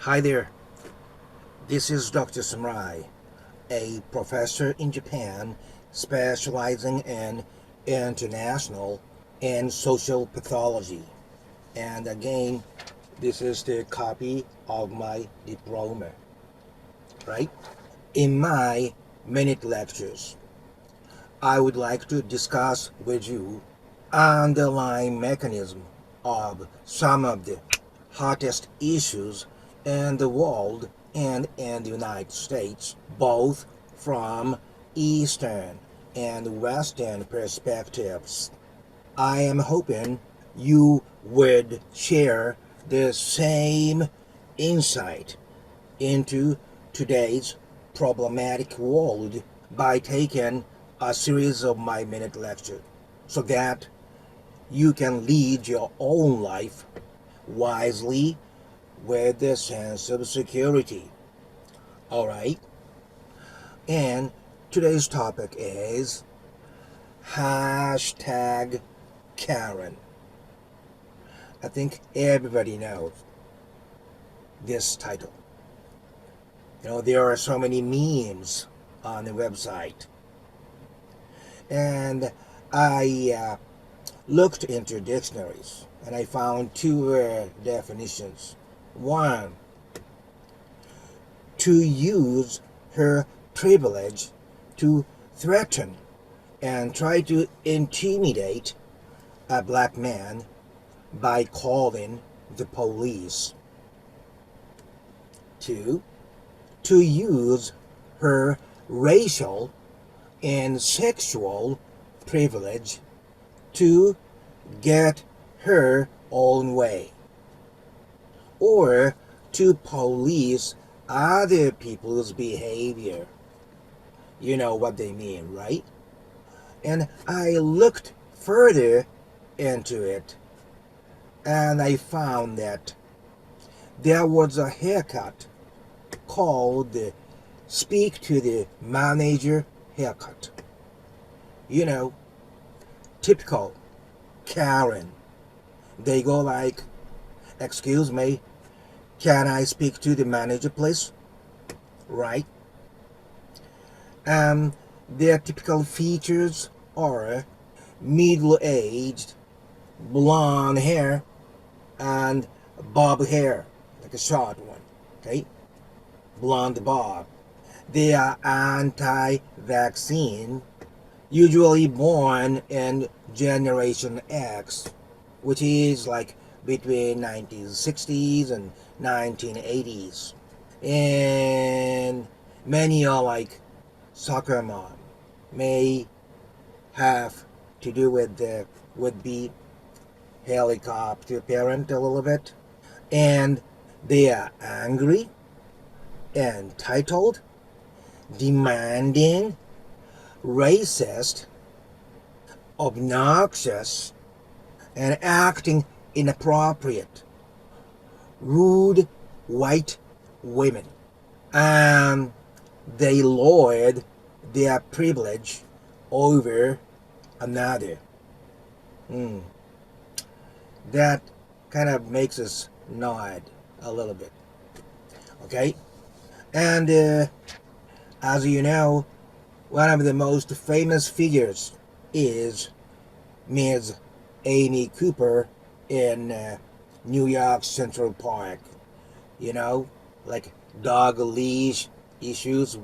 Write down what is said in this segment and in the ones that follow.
Hi there, this is Dr. Samurai, a professor in Japan specializing in international and social pathology. And again, this is the copy of my diploma, right? In my minute lectures, I would like to discuss with you underlying mechanism of some of the hottest issues in the world and in the United States, both from Eastern and Western perspectives. I am hoping you would share the same insight into today's problematic world by taking a series of my minute lectures so that you can lead your own life wisely with a sense of security. Alright? And today's topic is hashtag Karen. I think everybody knows this title. There are so many memes on the website. And I looked into dictionaries and I found two definitions. One, to use her privilege to threaten and try to intimidate a black man by calling the police. Two, to use her racial and sexual privilege to get her own way, or to police other people's behavior. You know what they mean, right? And I looked further into it and I found that there was a haircut called the Speak to the Manager haircut. Typical Karen. They go like, "Excuse me, can I speak to the manager, please?" Right? Their typical features are middle-aged, blonde hair, and bob hair, like a short one. Okay? Blonde bob. They are anti-vaccine, usually born in Generation X, which is like between 1960s and 1980s. And many are like soccer mom, may have to do with the would-be helicopter parent a little bit. And they are angry, entitled, demanding, racist, obnoxious, and acting inappropriate, rude white women. And they lord their privilege over another. That kind of makes us nod a little bit. Okay? And as you know, one of the most famous figures is Ms. Amy Cooper in New York Central Park. Like dog leash issues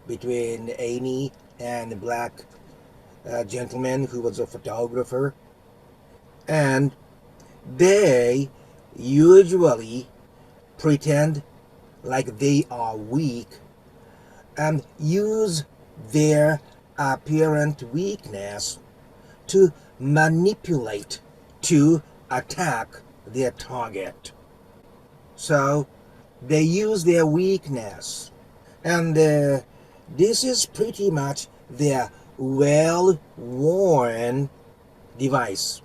between Amy and the black gentleman who was a photographer. And they usually pretend like they are weak and use their apparent weakness to manipulate to attack their target. So they use their weakness, and this is pretty much their well-worn device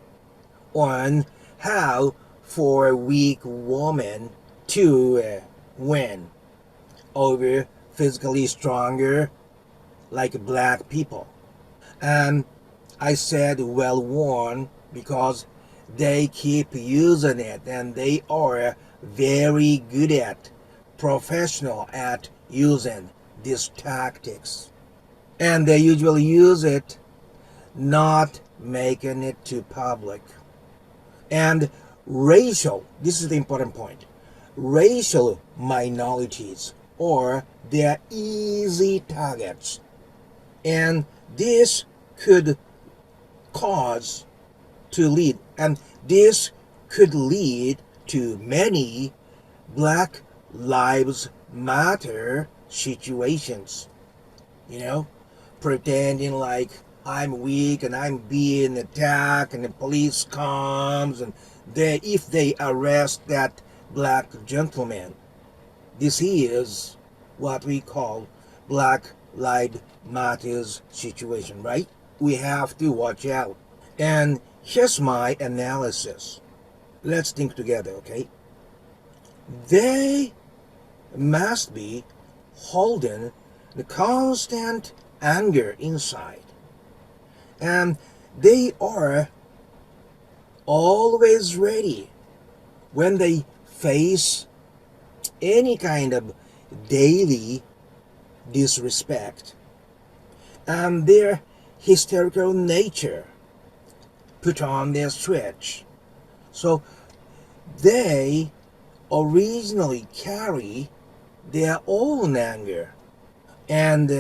on how for a weak woman to win over physically stronger like black people. And I said well-worn because they keep using it and they are very good at professional at using these tactics. And they usually use it not making it to public. And this is the important point, racial minorities or they're easy targets. And this could cause to lead, and this could lead to many Black Lives Matter situations. Pretending like I'm weak and I'm being attacked, and the police comes, and if they arrest that black gentleman, this is what we call Black Lives Matters situation, right? We have to watch out. And here's my analysis. Let's think together, okay? They must be holding the constant anger inside. And they are always ready when they face any kind of daily disrespect. And their hysterical nature put on their switch. So they originally carry their own anger. And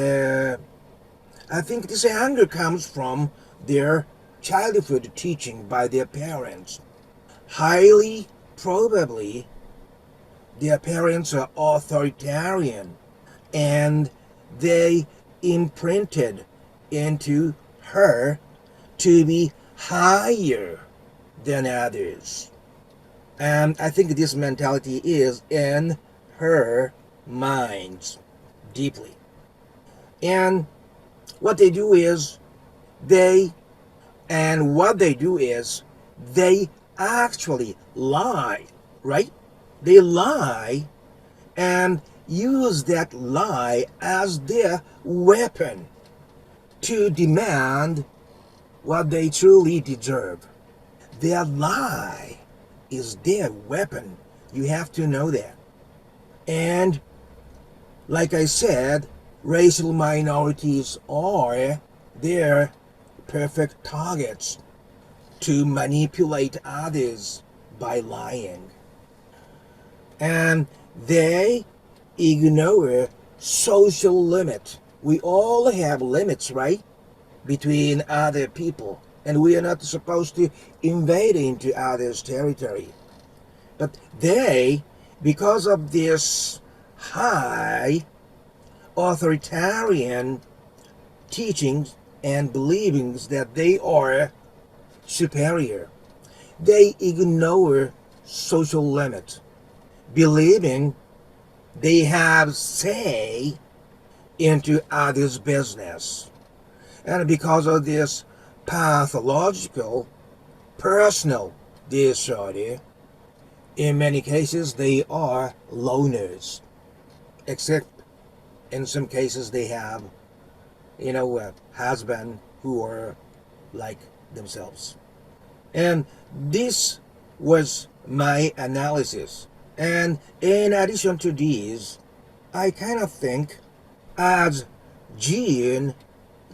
I think this anger comes from their childhood teaching by their parents. Highly probably their parents are authoritarian, and they imprinted into her to be higher than others. And I think this mentality is in her mind deeply. And what they do is they actually lie, right? They lie and use that lie as their weapon to demand what they truly deserve. Their lie is their weapon. You have to know that. And like I said, racial minorities are their perfect targets to manipulate others by lying. And they ignore social limits. We all have limits, right? Between other people. And we are not supposed to invade into others' territory. But they, because of this high authoritarian teachings and believings that they are superior, they ignore social limits, believing they have say into others' business. And because of this pathological personal disorder, in many cases they are loners, except in some cases they have a husband who are like themselves. And this was my analysis. And in addition to these, I kind of think, as Jean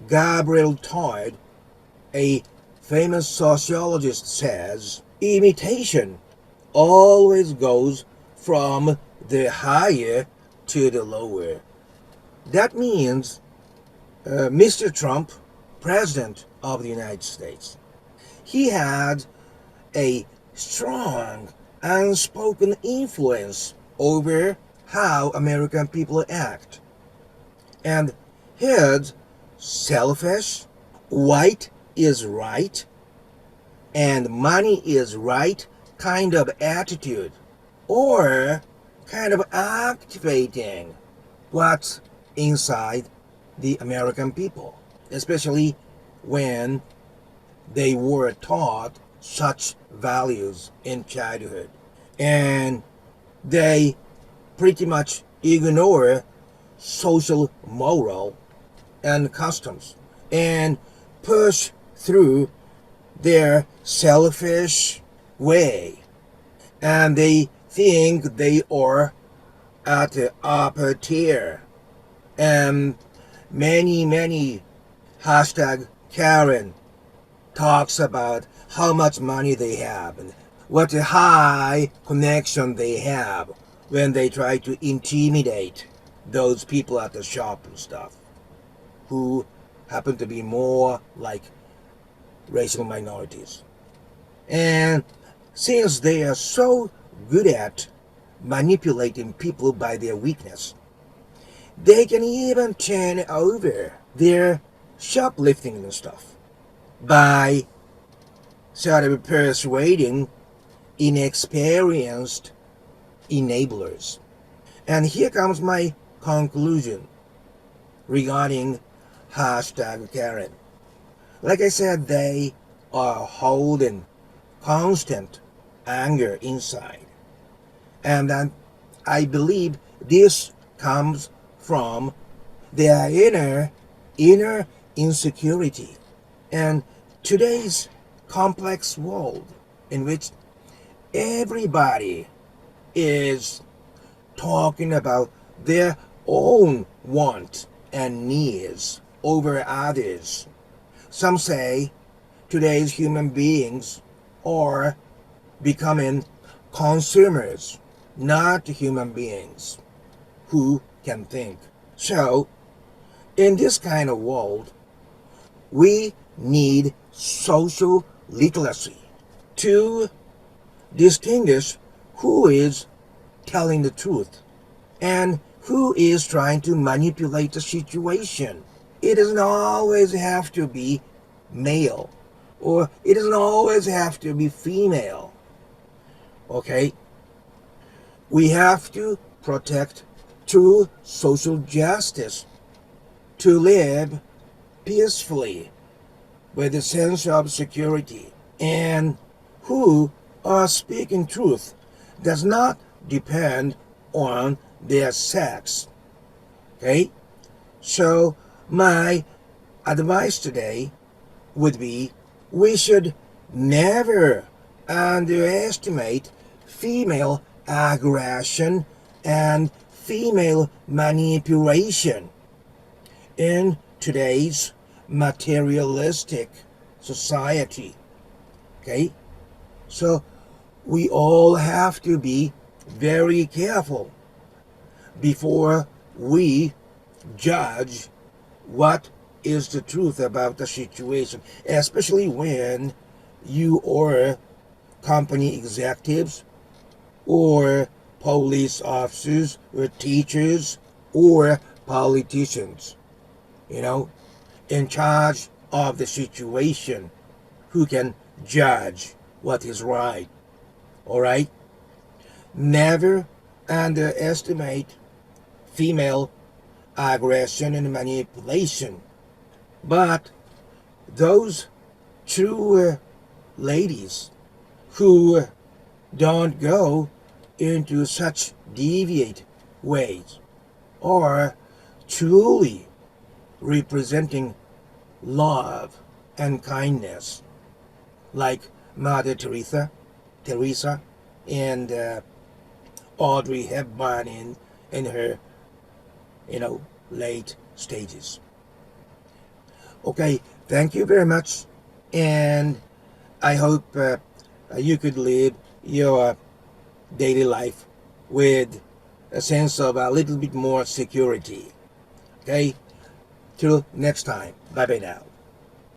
Gabriel Todd, a famous sociologist, says, imitation always goes from the higher to the lower. That means Mr. Trump, President of the United States, he had a strong unspoken influence over how American people act. And his selfish, white is right, and money is right kind of attitude, or kind of activating what's inside the American people, especially when they were taught such values in childhood. And they pretty much ignore social moral and customs and push through their selfish way. And they think they are at the upper tier. And many hashtag Karen talks about how much money they have and what a high connection they have when they try to intimidate those people at the shop and stuff who happen to be more like racial minorities. And since they are so good at manipulating people by their weakness, they can even turn over their shoplifting and stuff by sort of persuading inexperienced enablers. And here comes my conclusion regarding hashtag Karen. Like I said, they are holding constant anger inside. And then I believe this comes from their inner insecurity. And today's complex world in which everybody is talking about their own wants and needs over others. Some say today's human beings are becoming consumers, not human beings who can think. So, in this kind of world, we need social literacy to distinguish who is telling the truth and who is trying to manipulate the situation. It doesn't always have to be male, or it doesn't always have to be female. Okay? We have to protect true social justice to live peacefully with a sense of security. And who are speaking truth does not depend on their sex. Okay? So my advice today would be we should never underestimate female aggression and female manipulation in today's materialistic society. Okay? So we all have to be very careful before we judge what is the truth about the situation, especially when you are company executives or police officers or teachers or politicians, in charge of the situation, who can judge what is right. All right? Never underestimate female aggression and manipulation. But those true ladies who don't go into such deviant ways are truly representing love and kindness, like Mother Teresa, and Audrey Hepburn in her, late stages. Okay, thank you very much, and I hope you could live your daily life with a sense of a little bit more security. Okay, till next time. Bye bye now.